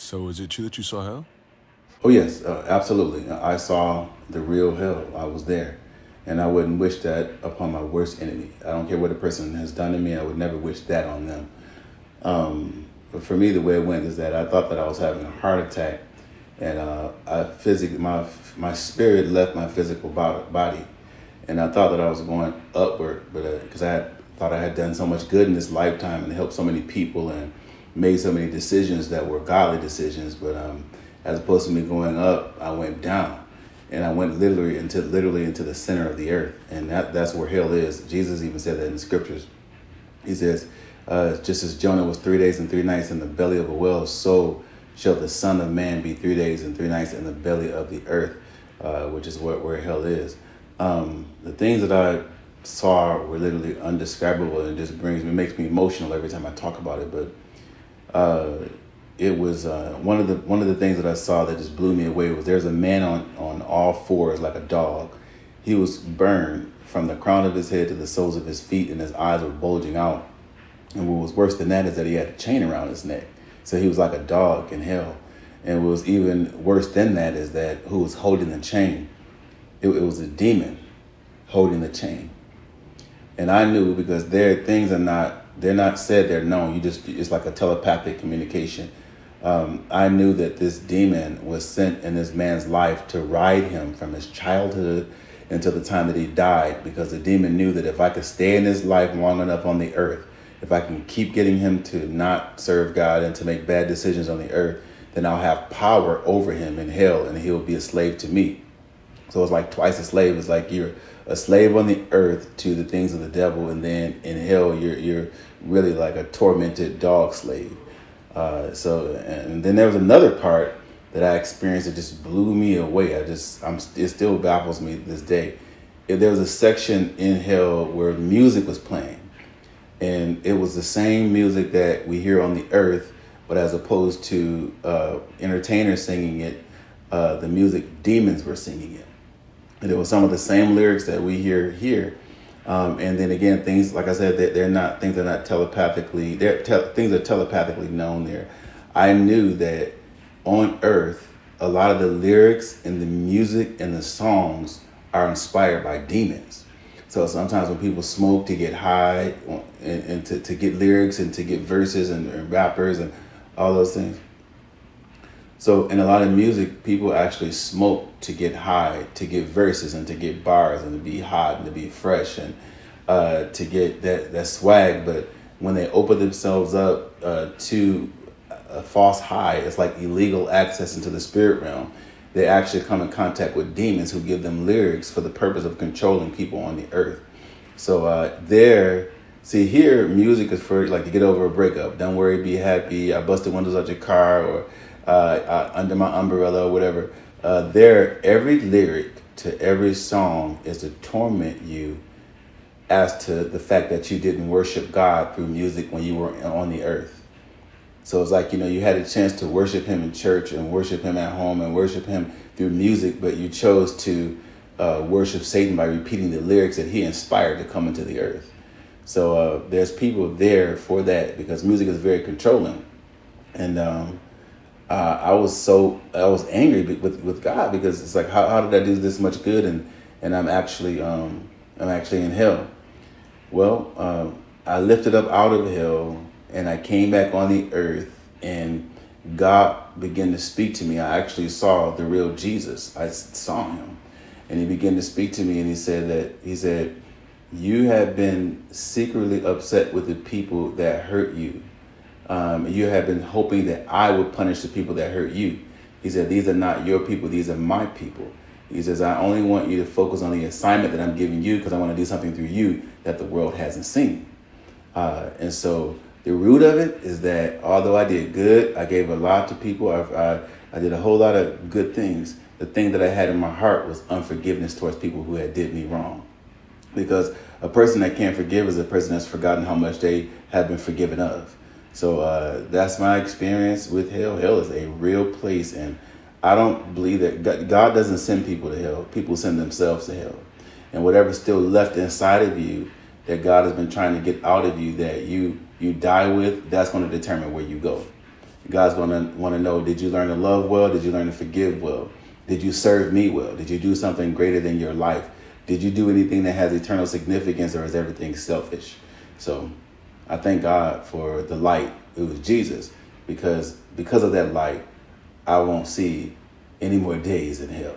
So is it true that you saw hell? Oh yes, absolutely. I saw the real hell. I was there, and I wouldn't wish that upon my worst enemy. I don't care what a person has done to me. I would never wish that on them. But for me, the way it went is that I thought that I was having a heart attack, and my spirit left my physical body, and I thought that I was going upward, but because thought I had done so much good in this lifetime and helped so many people and made so many decisions that were godly decisions, but as opposed to me going up, I went down, and I went literally into the center of the earth, and that's where hell is. Jesus even said that in the scriptures. He says, just as Jonah was 3 days and 3 nights in the belly of a whale, so shall the Son of Man be 3 days and 3 nights in the belly of the earth, which is where hell is. The things that I saw were literally indescribable, and it just makes me emotional every time I talk about it. But it was one of the things that I saw that just blew me away was there's a man on all fours like a dog. He was burned from the crown of his head to the soles of his feet, and his eyes were bulging out. And what was worse than that is that he had a chain around his neck. So he was like a dog in hell. And what was even worse than that is that who was holding the chain? It was a demon holding the chain. And I knew because they're not said, they're known. It's like a telepathic communication. I knew that this demon was sent in this man's life to ride him from his childhood until the time that he died, because the demon knew that if I could stay in his life long enough on the earth, if I can keep getting him to not serve God and to make bad decisions on the earth, then I'll have power over him in hell and he'll be a slave to me. So it's like twice a slave. It's like you're a slave on the earth to the things of the devil, and then in hell you're really like a tormented dog slave. And then there was another part that I experienced that just blew me away. It still baffles me to this day. There was a section in hell where music was playing, and it was the same music that we hear on the earth, but as opposed to entertainers singing it, the music demons were singing it. And it was some of the same lyrics that we hear here. And then again, things like I said, they're not things that are not telepathically. Things are telepathically known there. I knew that on Earth, a lot of the lyrics and the music and the songs are inspired by demons. So sometimes when people smoke to get high and to get lyrics and to get verses and rappers and all those things. So in a lot of music, people actually smoke to get high, to get verses and to get bars and to be hot and to be fresh and to get that swag. But when they open themselves up to a false high, it's like illegal access into the spirit realm. They actually come in contact with demons who give them lyrics for the purpose of controlling people on the earth. So here, music is for like to get over a breakup. Don't worry, be happy. I busted windows out your car, or under my umbrella, or whatever. Every lyric to every song is to torment you as to the fact that you didn't worship God through music when you were on the earth. So it's like, you had a chance to worship him in church and worship him at home and worship him through music, but you chose to worship Satan by repeating the lyrics that he inspired to come into the earth. So there's people there for that, because music is very controlling. And I was angry with God, because it's like, how did I do this much good and I'm actually in hell? Well, I lifted up out of hell and I came back on the earth, and God began to speak to me. I actually saw the real Jesus. I saw him, and he began to speak to me, and he said, you have been secretly upset with the people that hurt you. You have been hoping that I would punish the people that hurt you. He said, these are not your people, these are my people. He says, I only want you to focus on the assignment that I'm giving you, because I want to do something through you that the world hasn't seen. And so the root of it is that although I did good, I gave a lot to people, I did a whole lot of good things. The thing that I had in my heart was unforgiveness towards people who had did me wrong. Because a person that can't forgive is a person that's forgotten how much they have been forgiven of. So that's my experience with hell. Hell is a real place, and I don't believe that God doesn't send people to hell. People send themselves to hell. And whatever's still left inside of you that God has been trying to get out of you, that you die with, that's going to determine where you go. God's going to want to know, did you learn to love well? Did you learn to forgive well? Did you serve me well? Did you do something greater than your life? Did you do anything that has eternal significance, or is everything selfish? So I thank God for the light. It was Jesus, because of that light, I won't see any more days in hell.